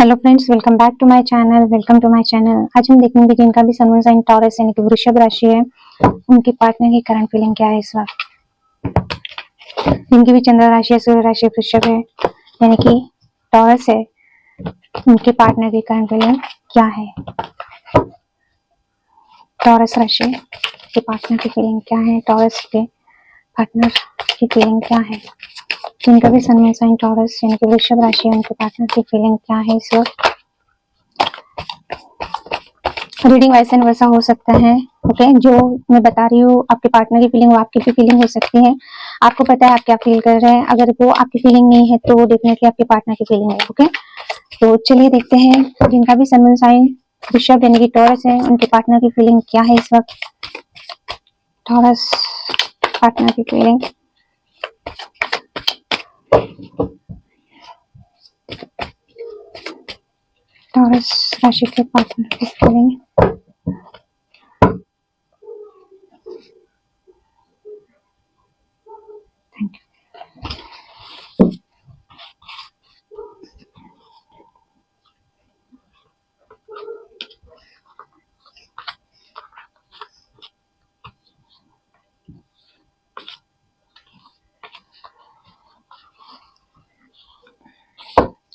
Hello friends, welcome back to my channel. आज हम देखेंगे जिनका भी सन साइन टॉरस यानी कि वृषभ राशि है, उनकी पार्टनर की करंट फीलिंग क्या है इस वक्त। जिनकी भी चंद्र राशि है, सूर्य राशि वृषभ है यानी कि टॉरस है, उनके पार्टनर की करंट फीलिंग क्या है। टॉरस राशि के पार्टनर की फीलिंग क्या है, टॉरस के पार्टनर की फीलिंग क्या है। जिनका भी सन साइन टॉरस यानी कि वृषभ राशि है, उनके पार्टनर की फीलिंग क्या है इस वक्त। रीडिंग वैसे न वैसा हो सकता है। ओके, जो मैं बता रही हूँ आपके पार्टनर की फीलिंग वो आपकी भी फीलिंग हो सकती है। आपको पता है आप क्या फील कर रहे हैं। अगर वो आपकी फीलिंग नहीं है तो डेफिनेटली आपके पार्टनर की फीलिंग है। ओके, तो चलिए देखते हैं जिनका भी सन साइन वृषभ यानी कि टॉरस है, उनके पार्टनर की फीलिंग क्या है इस वक्त। टॉरस पार्टनर की फीलिंग। टॉरस राशि के पार्टनर की फीलिंग।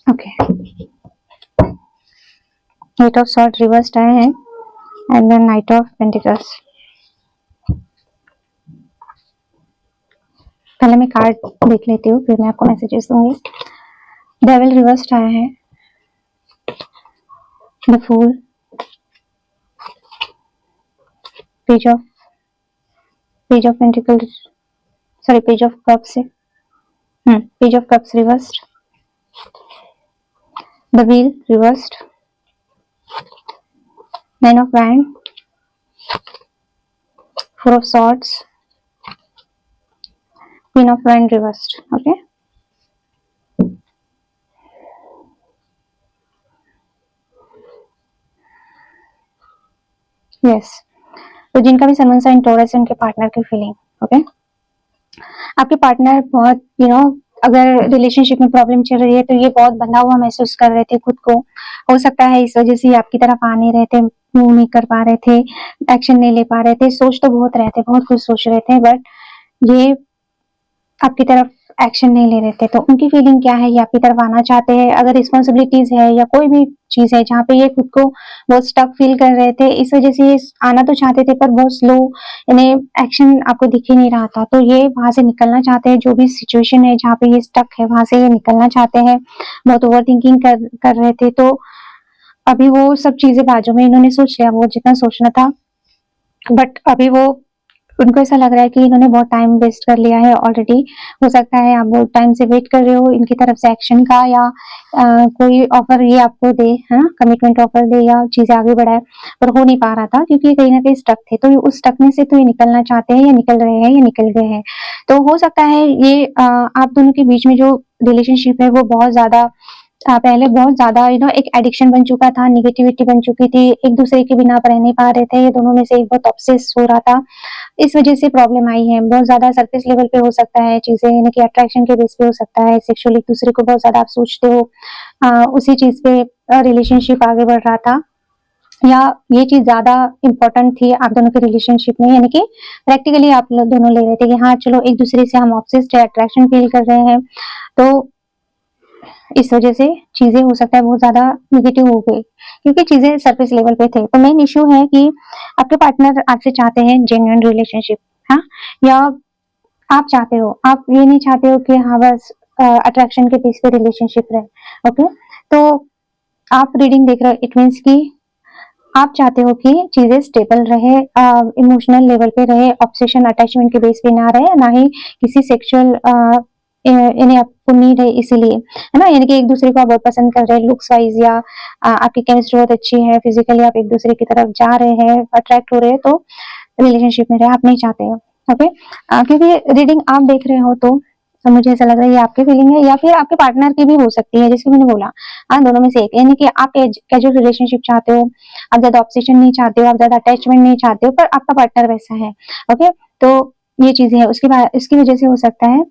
Okay, eight of sword reversed आए हैं and then knight of pentacles. पहले मैं कार्ड देख लेती हूँ, फिर मैं आपको मैसेजेस दूंगी। डेविल रिवर्स्ड आया है, the fool, page of pentacles, sorry page of cups, page of cups reversed, the wheel reversed, nine of wand, four of swords, queen of wand reversed. Okay, yes. तो जिनका भी sun sign taurus है, उनके partner की फीलिंग। Okay, आपके partner बहुत अगर रिलेशनशिप में प्रॉब्लम चल रही है तो ये बहुत बंधा हुआ महसूस कर रहे थे खुद को। हो सकता है इस वजह से आपकी तरफ आ नहीं रहे थे, मूव नहीं कर पा रहे थे, एक्शन नहीं ले पा रहे थे। सोच तो बहुत रहे थे, बहुत कुछ सोच रहे थे, बट ये आपकी तरफ एक्शन नहीं ले रहे थे। तो उनकी फीलिंग क्या है, ये आपकी तरफ आना चाहते हैं। अगर रिस्पॉन्सिबिलिटीज है या कोई भी चीज है जहाँ पे ये खुद को बहुत स्टक फील कर रहे थे, इस वजह से ये आना तो चाहते थे पर बहुत स्लो, यानी एक्शन आपको दिख ही नहीं रहा था। तो ये वहां से निकलना चाहते हैं। जो भी सिचुएशन है जहाँ पे ये स्टक है, वहां से ये निकलना चाहते हैं। बहुत ओवर थिंकिंग कर रहे थे। तो अभी वो सब चीजें बाजू में इन्होंने सोच लिया, वो जितना सोचना था। बट अभी वो उनको ऐसा लग रहा है कि इन्होंने बहुत टाइम वेस्ट कर लिया है ऑलरेडी। हो सकता है आप बहुत टाइम से वेट कर रहे हो इनकी तरफ से एक्शन का, या कोई ऑफर ये आपको दे, है ना, कमिटमेंट ऑफर दे या चीजें आगे बढ़ाए, पर हो नहीं पा रहा था क्योंकि कहीं ना कहीं स्टक थे। तो उस स्टकनेस से तो ये निकलना चाहते हैं, या निकल रहे हैं, या निकल गए हैं। तो हो सकता है ये आप दोनों के बीच में जो रिलेशनशिप है वो बहुत ज्यादा पहले बहुत ज्यादा एक एडिक्शन बन चुका था, निगेटिविटी बन चुकी थी। एक दूसरे के बिना आप रह नहीं पा रहे थे। ये दोनों में से एक बहुत ऑब्सेस हो रहा था, इस वजह से प्रॉब्लम आई है। बहुत ज्यादा सरफेस लेवल पे हो सकता है चीजें, यानी कि अट्रैक्शन के बेस पे हो सकता है। सेक्सुअली एक दूसरे को बहुत ज्यादा आप सोचते हो, उसी चीज पे रिलेशनशिप आगे बढ़ रहा था, या ये चीज ज्यादा इंपॉर्टेंट थी आप दोनों के रिलेशनशिप में। यानी कि प्रैक्टिकली आप लोग दोनों ले रहे थे कि हाँ चलो एक दूसरे से हम ऑब्सेस्ड है, अट्रैक्शन फील कर रहे हैं। तो इस वजह से चीजें हो सकता है बहुत ज्यादा निगेटिव हो गई, क्योंकि चीजें सरफेस लेवल पे थे। तो मेन इश्यू है कि आपके पार्टनर आपसे चाहते हैं जेन्युइन रिलेशनशिप, हाँ, या आप चाहते हो, आप ये नहीं चाहते हो कि हाँ बस अट्रैक्शन के बेस पे रिलेशनशिप रहे। ओके, तो आप रीडिंग देख रहे हो, इट मीन्स कि आप चाहते हो कि चीजें स्टेबल रहे, इमोशनल लेवल पे रहे, ऑब्सेशन अटैचमेंट के बेस पे ना रहे, ना ही किसी सेक्सुअल यानी आपको नीड है इसीलिए, है ना। यानी कि एक दूसरे को आप बहुत पसंद कर रहे हैं लुक्स वाइज, या आपकी केमिस्ट्री बहुत अच्छी है, फिजिकली आप एक दूसरे की तरफ जा रहे हैं, अट्रैक्ट हो रहे हैं, तो रिलेशनशिप में रहे आप नहीं चाहते हो। ओके, क्योंकि रीडिंग आप देख रहे हो तो मुझे ऐसा लग रहा है ये आपकी फीलिंग है, या फिर आपके पार्टनर की भी हो सकती है, जैसे मैंने बोला। हाँ, दोनों में से एक, यानी कि आप कैजुअल रिलेशनशिप चाहते हो, आप ज्यादा ऑब्सेशन नहीं चाहते हो, आप ज्यादा अटैचमेंट नहीं चाहते हो, पर आपका पार्टनर वैसा है। ओके, तो ये चीजें है। उसके बाद इसकी वजह से हो सकता है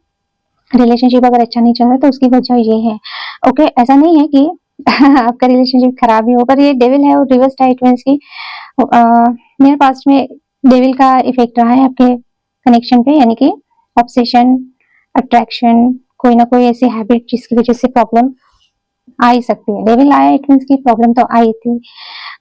रिलेशनशिप अगर अच्छा नहीं चल रहा तो उसकी वजह ये है। ओके, ऐसा नहीं है कि आपका रिलेशनशिप खराब ही हो, पर ये डेविल है और रिवर्स्ड है, इट मीन्स कि मेरे पास्ट में डेविल का इफेक्ट रहा है आपके कनेक्शन पे, यानी कि ऑब्सेशन, अट्रैक्शन, कोई ना कोई ऐसी हैबिट जिसकी वजह से प्रॉब्लम आ ही सकती है। डेविल आया इट मीन्स की प्रॉब्लम तो आई थी,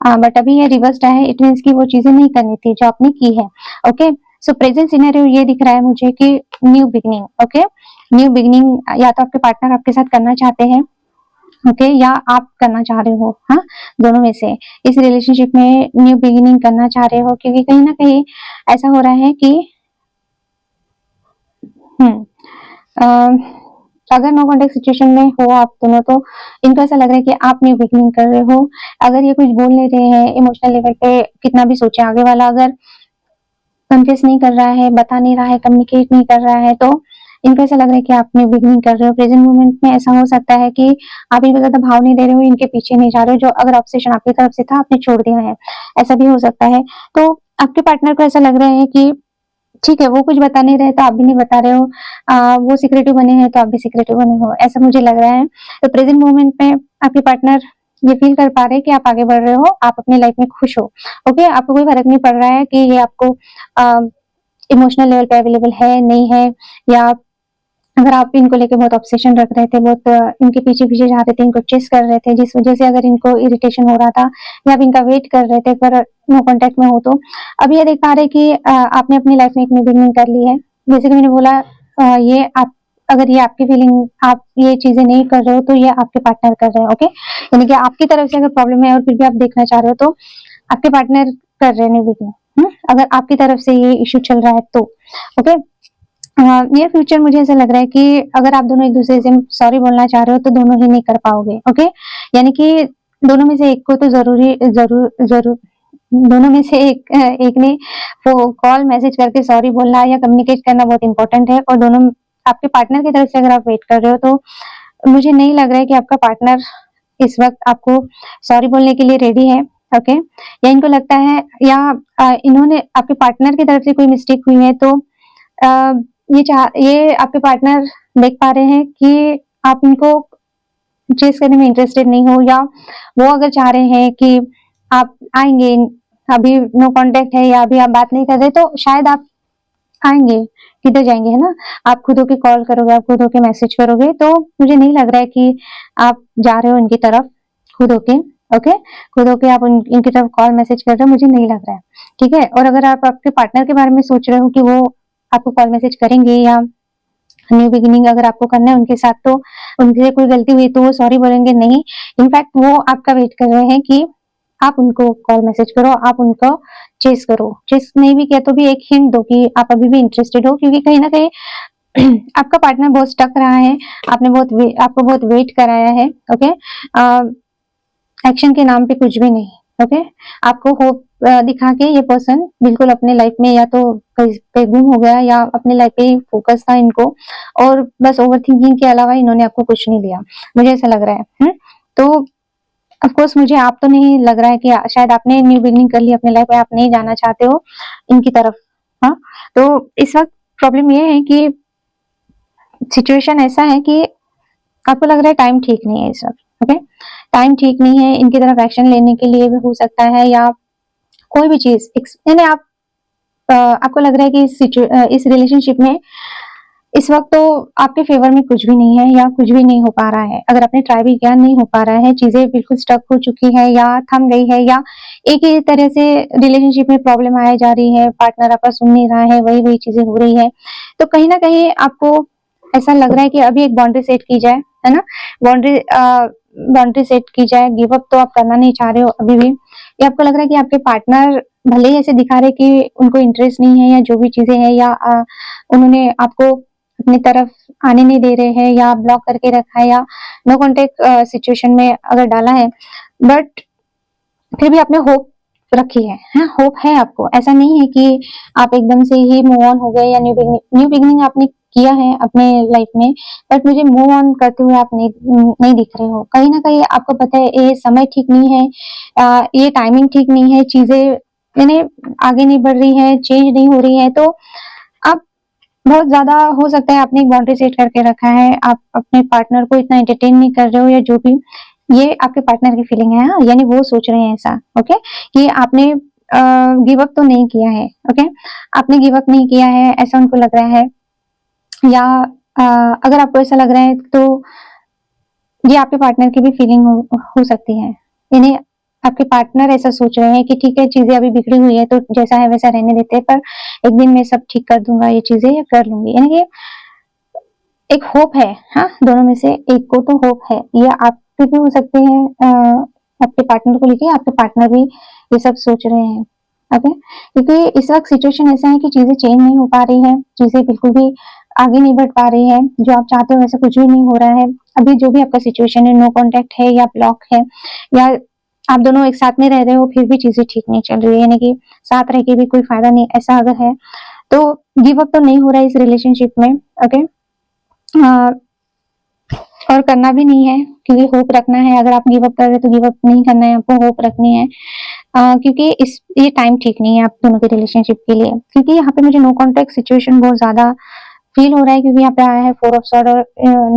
बट अभी ये रिवर्स्ड आया, इट मीन्स की वो चीजें नहीं करनी थी जो आपने की है। ओके, सो प्रेजेंट सिनेरियो ये दिख रहा है मुझे कि new beginning, okay, new beginning या तो आपके पार्टनर आपके साथ करना चाहते हैं, ओके, या आप करना चाह रहे हो, हाँ, दोनों में से इस रिलेशनशिप में न्यू बिगिनिंग करना चाह रहे हो, क्योंकि कहीं ना कहीं ऐसा हो रहा है कि हम्म अगर नो कॉन्टेक्ट सिचुएशन में हो आप दोनों, तो इनको ऐसा लग रहा है कि आप न्यू बिगिनिंग कर रहे हो। अगर ये कुछ बोल नहीं रहे हैं इमोशनल लेवल पे, कितना भी सोचे आगे वाला, अगर कन्फेस नहीं कर रहा है, बता नहीं रहा है, कम्युनिकेट नहीं कर रहा है, तो इनको ऐसा लग रहा है कि आप न्यू बिगिनिंग कर रहे हो। प्रेजेंट मोमेंट में ऐसा हो सकता है कि आप इनको ज्यादा भाव नहीं दे रहे हो, इनके पीछे नहीं जा रहे हो, जो अगर ऑब्सेशन आपकी तरफ से था आपने छोड़ दिया है, ऐसा भी हो सकता है। तो आपके पार्टनर को ऐसा लग रहा है कि ठीक है, वो कुछ बता नहीं रहे तो आप भी नहीं बता रहे हो, वो सिक्रेटिव बने हैं तो आप भी सिक्रेटिव बने हो, ऐसा मुझे लग रहा है। तो प्रेजेंट मोमेंट में आपके पार्टनर ये फील कर पा रहे हैं कि आप आगे बढ़ रहे हो, आप अपनी लाइफ में खुश हो। ओके, आपको कोई फर्क नहीं पड़ रहा है कि ये आपको इमोशनल लेवल पे अवेलेबल है नहीं है, या अगर आप इनको लेके बहुत ऑब्सेशन रख रहे थे, बहुत इनके पीछे पीछे जा रहे थे, इनको चेस कर रहे थे, जिस वजह से अगर इनको इरिटेशन हो रहा था, या आप इनका वेट कर रहे थे पर नो कांटेक्ट में हो, तो अब ये देख पा रहे कि आपने अपनी लाइफ में एक न्यू बिगिनिंग कर ली है। जैसे कि मैंने बोला, ये आप, अगर ये आपकी फीलिंग, आप ये चीजें नहीं कर रहे हो तो ये आपके पार्टनर कर रहे हैं। ओके, यानी कि आपकी तरफ से अगर प्रॉब्लम है और फिर भी आप देखना चाह रहे हो, तो आपके पार्टनर कर रहे हैं न्यू बिगिनिंग, अगर आपकी तरफ से ये इश्यू चल रहा है तो। ओके, नियर फ्यूचर मुझे ऐसा लग रहा है कि अगर आप दोनों एक दूसरे से सॉरी बोलना चाह रहे हो तो दोनों ही नहीं कर पाओगे। ओके, यानी कि दोनों में से एक को तो जरूर जरूर दोनों में से एक ने वो कॉल मैसेज करके सॉरी बोलना या कम्युनिकेट करना बहुत इंपॉर्टेंट है, और दोनों आपके पार्टनर की तरफ से अगर आप वेट कर रहे हो, तो मुझे नहीं लग रहा है कि आपका पार्टनर इस वक्त आपको सॉरी बोलने के लिए रेडी है। ओके, या इनको लगता है, या इन्होंने आपके पार्टनर की तरफ से कोई मिस्टेक हुई है, तो ये आपके पार्टनर देख पा रहे हैं कि आप इनको चेज़ करने में इंटरेस्टेड नहीं हो, या वो अगर चाह रहे हैं कि आप आएँगे, अभी नो कॉन्टैक्ट है या अभी आप बात नहीं कर रहे, तो शायद आप आएँगे, किधर जाएँगे, है ना? आप खुद होके कॉल करोगे, आप खुद होके मैसेज करोगे, तो मुझे नहीं लग रहा है कि आप जा रहे हो इनकी तरफ खुद होके। ओके? खुद होके आप इनकी तरफ कॉल मैसेज कर रहे हो, मुझे नहीं लग रहा है, ठीक है? और अगर आप आपके पार्टनर के बारे में सोच रहे हो कि वो आपको कॉल मैसेज करेंगे, या न्यू बिगिनिंग अगर आपको करना है उनके साथ, तो उनसे कोई गलती हुई तो वो सॉरी बोलेंगे नहीं। इनफैक्ट वो आपका वेट कर रहे हैं कि आप उनको कॉल मैसेज करो, आप उनको चेज़ करो। चेज़ नहीं भी किया तो भी एक हिंट दो कि आप अभी भी इंटरेस्टेड हो, क्योंकि कहीं न कहीं आपका पार्टनर बहुत स्टक रहा है, आपको बहुत वेट कराया है। ओके? एक्शन के नाम पे कुछ भी नहीं। ओके, आपको होप दिखा के ये पर्सन बिल्कुल अपने लाइफ में या तो कहीं पे गुम हो गया, या अपने लाइफ पे ही फोकस था इनको, और बस ओवर थिंकिंग के अलावा इन्होंने आपको कुछ नहीं दिया, मुझे ऐसा लग रहा है। तो ऑफ कोर्स मुझे आप तो नहीं लग रहा है कि शायद आपने न्यू बिगिनिंग कर ली अपने लाइफ में, आप नहीं जाना चाहते हो इनकी तरफ। हाँ, तो इस वक्त प्रॉब्लम ये है कि सिचुएशन ऐसा है कि आपको लग रहा है टाइम ठीक नहीं है इस वक्त। ओके, टाइम ठीक नहीं है, इनकी तरफ एक्शन लेने के लिए भी हो सकता है, या कोई भी चीज यानी आपको लग रहा है कि इस रिलेशनशिप में इस वक्त तो आपके फेवर में कुछ भी नहीं है, या कुछ भी नहीं हो पा रहा है। अगर आपने ट्राई भी किया, नहीं हो पा रहा है, चीजें बिल्कुल स्टक हो चुकी है या थम गई है, या एक ही तरह से रिलेशनशिप में प्रॉब्लम आए जा रही है, पार्टनर आपका सुन नहीं रहा है, वही वही चीजें हो रही है, तो कहीं ना कहीं आपको ऐसा लग रहा है कि अभी एक बाउंड्री सेट की जाए, है ना? बाउंड्री बाउंड्री सेट की जाए। गिव अप तो आप करना नहीं चाह रहे हो अभी भी, या आपको लग रहा है कि आपके पार्टनर भले ही ऐसे दिखा रहे कि उनको इंटरेस्ट नहीं है, या जो भी चीजें हैं, या उन्होंने आपको अपनी तरफ आने नहीं दे रहे हैं, या ब्लॉक करके रखा है, या नो कॉन्टेक्ट सिचुएशन में अगर डाला है, बट फिर भी आपने होप रखी है, हाँ, होप है आपको। ऐसा नहीं है कि आप एकदम से ही मूव ऑन हो गए, या न्यू बिगिनिंग आपने किया है अपने लाइफ में, बट मुझे मूव ऑन करते हुए आप नहीं दिख रहे हो। कहीं ना कहीं आपको पता है ये समय ठीक नहीं है, ये टाइमिंग ठीक नहीं है, चीजें यानी आगे नहीं बढ़ रही है, चेंज नहीं हो रही है, तो आप बहुत ज़्यादा हो सकता है आपने एक बाउंड्री सेट करके रखा है, आप अपने पार्टनर को इतना एंटरटेन नहीं कर रहे हो, या जो भी, ये आपके पार्टनर की फीलिंग है, हाँ, यानी वो सोच रहे हैं ऐसा, ओके, कि आपने गिव अप तो नहीं किया है, ओके, आपने गिव अप नहीं किया है ऐसा उनको लग रहा है, या अगर आपको ऐसा लग रहा है तो ये आपके पार्टनर की भी फीलिंग हो सकती है, यानी आपके पार्टनर ऐसा सोच रहे हैं कि ठीक है, चीजें अभी बिगड़ी हुई है तो जैसा है वैसा रहने देते हैं, पर एक दिन मैं सब ठीक कर दूंगा, ये चीजें या कर लूंगी, यानी कि एक होप है, हाँ, दोनों में से एक को तो होप है, ये आपके भी हो सकते हैं, आपके पार्टनर को लेके आपके पार्टनर भी ये सब सोच रहे हैं, ओके, क्योंकि इस वक्त सिचुएशन ऐसा है कि चीजें चेंज नहीं हो पा रही है, चीजें बिल्कुल भी आगे नहीं बढ़ पा रही है, जो आप चाहते हो वैसा कुछ भी नहीं हो रहा है, अभी जो भी आपका सिचुएशन है, नो कॉन्टेक्ट है या ब्लॉक है, या आप दोनों एक साथ में रह रहे हो फिर भी चीजें ठीक नहीं चल रही है, यानी कि साथ रह के भी कोई फायदा नहीं, ऐसा अगर है तो गिव अप तो नहीं हो रहा है इस रिलेशनशिप में, ओके, और करना भी नहीं है, क्योंकि होप रखना है, अगर आप गिव अप कर रहे हो तो गिव अप नहीं करना है, आपको होप रखनी है, क्योंकि ये टाइम ठीक नहीं है आप दोनों के रिलेशनशिप के लिए, क्योंकि यहाँ पे मुझे नो कॉन्टेक्ट सिचुएशन बहुत ज्यादा फील हो रहा है, क्योंकि यहाँ पे आया है 4 ऑफ सॉर्ड और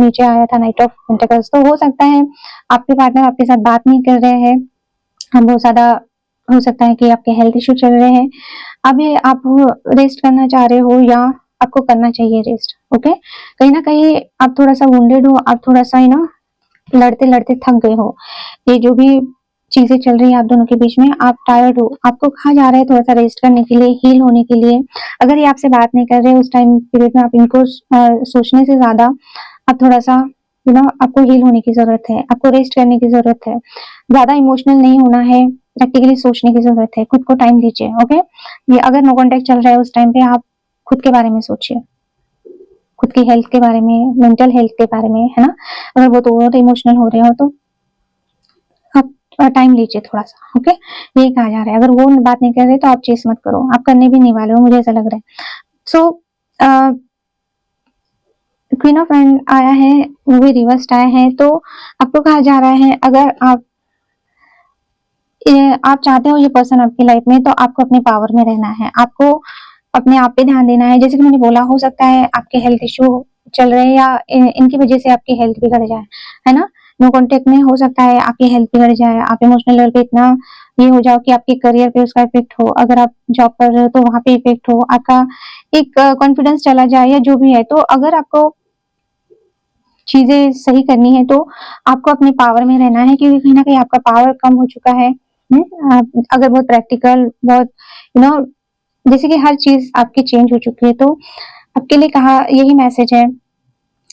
नीचे आया था नाइट ऑफ पेंटिकल्स, तो हो सकता है आपके पार्टनर आपके साथ बात नहीं कर रहे हैं, हम बहुत ज्यादा हो सकता है कि आपके हेल्थ इश्यू चल रहे हैं, अभी आप रेस्ट करना चाह रहे हो या आपको करना चाहिए रेस्ट, ओके, कहीं ना कहीं आप थोड़ा सा वुंडेड हो, आप थोड़ा सा लड़ते लड़ते थक गए हो, ये जो भी चीजें चल रही है आप दोनों के बीच में, आप टायर्ड हो, आपको कहा जा रहा है थोड़ा सा रेस्ट करने के लिए, हील होने के लिए, अगर ये आपसे बात नहीं कर रहे उस टाइम पीरियड में, आप इनको सोचने से ज्यादा आप थोड़ा सा आपको हील होने की जरूरत है, आपको रेस्ट करने की जरूरत है, ज्यादा इमोशनल नहीं होना है, प्रैक्टिकली सोचने की जरूरत है, खुद को टाइम दीजिए, ओके, ये अगर नो कॉन्टेक्ट चल रहा है उस टाइम पे आप खुद के बारे में सोचिए, खुद की हेल्थ के बारे में, मेंटल हेल्थ के बारे में, है ना, अगर वो तो इमोशनल हो रहे हो तो आप टाइम लीजिए थोड़ा सा, ओके, यही कहा जा रहा है, अगर वो बात नहीं कर रहे तो आप चेस मत करो, आप करने भी नहीं वाले हो, मुझे ऐसा लग रहा है, सो क्वीन ऑफ एंड आया है, वो भी रिवर्स्ड आया है, तो आपको कहा जा रहा है अगर आप चाहते हो ये पर्सन आपकी लाइफ में, तो आपको अपने पावर में रहना है, आपको अपने आप पे ध्यान देना है, जैसे कि मैंने बोला, हो सकता है आपके हेल्थ इश्यू चल रहे हैं या इनकी वजह से आपकी हेल्थ बिगड़ जाए, है ना, नो कॉन्टेक्ट में हो सकता है आपकी हेल्थ बिगड़ जाए, आप इमोशनल लेवल पे इतना ये हो जाओ कि आपके करियर पे उसका इफेक्ट हो, अगर आप जॉब कर रहे हो तो वहां पे इफेक्ट हो, आपका एक कॉन्फिडेंस चला जाए या जो भी है, तो अगर आपको चीजें सही करनी है तो आपको अपने पावर में रहना है, क्योंकि कहीं ना कहीं आपका पावर कम हो चुका है, अगर बहुत प्रैक्टिकल, बहुत यू नो जैसे कि हर चीज आपकी चेंज हो चुकी है, तो आपके लिए कहा यही मैसेज है,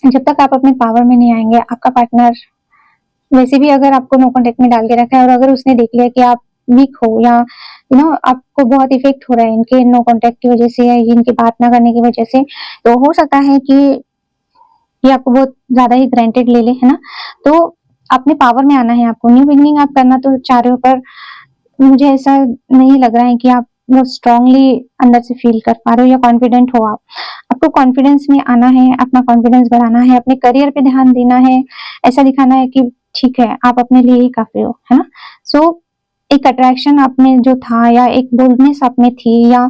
जब तक आप अपने पावर में नहीं आएंगे, आपका पार्टनर वैसे भी अगर आपको नो कॉन्टेक्ट में डाल के रखा है और अगर उसने देख लिया कि आप वीक हो या आपको बहुत इफेक्ट हो रहा है इनके नो कॉन्टेक्ट की वजह से या इनकी बात ना करने की वजह से, तो हो सकता है कि ये आपको बहुत ज्यादा ही ग्रांटेड ले ले, है ना, तो अपने पावर में आना है, आपको न्यू बिगनिंग आप करना तो चाह रहे हो, पर मुझे ऐसा नहीं लग रहा है कि आप बहुत स्ट्रांगली अंदर से फील कर पा रहे हो या कॉन्फिडेंट हो आप, आपको कॉन्फिडेंस में आना है, अपना कॉन्फिडेंस बढ़ाना है, अपने करियर पे ध्यान देना है, ऐसा दिखाना है कि ठीक है आप अपने लिए ही काफी हो, है ना, सो एक अट्रैक्शन आप में जो था या एक बोल्डनेस आप में थी या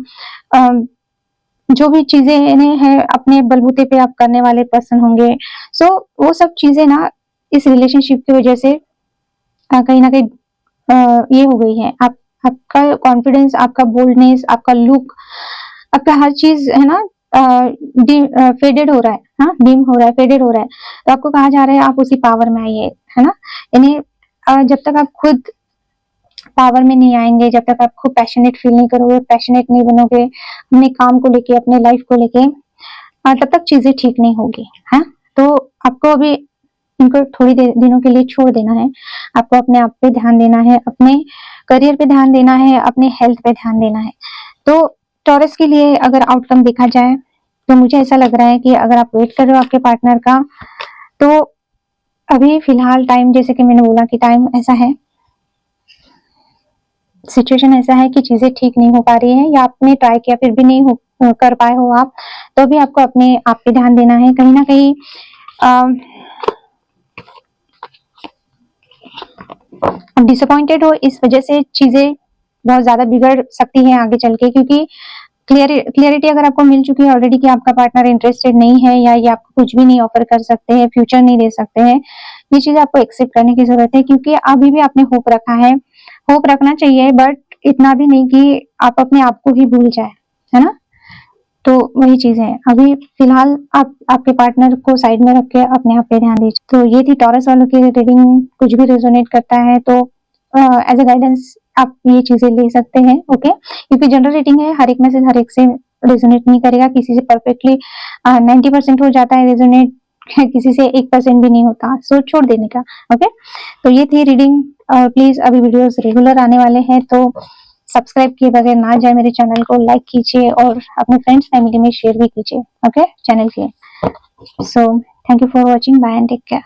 जो भी चीजें है अपने बलबूते पे आप करने वाले पर्सन होंगे, सो वो सब चीजें ना इस रिलेशनशिप की वजह से कहीं ना कहीं ये हो गई है, आपका कॉन्फिडेंस, आपका बोल्डनेस, आपका लुक, आपका हर चीज है ना फेडेड हो रहा है, हाँ, डिम हो रहा है, फेडेड हो रहा है, तो आपको कहा जा रहा है आप उसी पावर में आइए, है ना, यानी जब तक आप खुद पावर में नहीं आएंगे, जब तक आप खुद पैशनेट फील नहीं करोगे, पैशनेट नहीं बनोगे अपने काम को लेके, अपने लाइफ को लेके, तब तक चीजें ठीक नहीं होगी, है, तो आपको अभी इनको थोड़ी देर दिनों के लिए छोड़ देना है, आपको अपने आप पे ध्यान देना है, अपने करियर पे ध्यान देना है, अपने हेल्थ पे ध्यान देना है, तो टॉरस के लिए अगर आउटकम देखा जाए तो मुझे ऐसा लग रहा है कि अगर आप वेट कर रहे हो आपके पार्टनर का, तो अभी फिलहाल टाइम, जैसे कि मैंने बोला कि टाइम ऐसा है, सिचुएशन ऐसा है कि चीजें ठीक नहीं हो पा रही है या आपने ट्राई किया फिर भी नहीं कर पाए हो आप, तो अभी आपको अपने आप पे ध्यान देना है, कहीं ना कहीं डिसअपॉइंटेड हो, इस वजह से चीजें बहुत ज्यादा बिगड़ सकती है आगे चल के, क्योंकि क्लियरिटी अगर आपको मिल चुकी है ऑलरेडी कि आपका पार्टनर इंटरेस्टेड नहीं है या ये आपको कुछ भी नहीं ऑफर कर सकते हैं, फ्यूचर नहीं दे सकते हैं, ये चीज आपको एक्सेप्ट करने की जरूरत है, क्योंकि अभी भी आपने होप रखा है। होप रखना चाहिए बट इतना भी नहीं कि आप अपने आप को ही भूल जाए, है ना। तो वही चीज है, अभी फिलहाल आप आपके पार्टनर को साइड में रख के अपने आप पे ध्यान दीजिए। तो ये थी टॉरस वालों की रीडिंग। कुछ भी रेजोनेट करता है तो एज अ गाइडेंस आप ये चीजें ले सकते हैं, ओके। क्योंकि जनरल रीडिंग है, हर एक मैसेज हर एक से रेजोनेट नहीं करेगा, किसी से परफेक्टली 90% हो जाता है रेजोनेट, किसी से 1% भी नहीं होता, सो छोड़ देने का, ओके। तो ये थी रीडिंग। प्लीज अभी वीडियोस रेगुलर आने वाले हैं, तो सब्सक्राइब किए बगैर ना जाए मेरे चैनल को, लाइक कीजिए और अपने फ्रेंड्स फैमिली में शेयर भी कीजिए, ओके, चैनल के। So thank you for watching, bye and take care.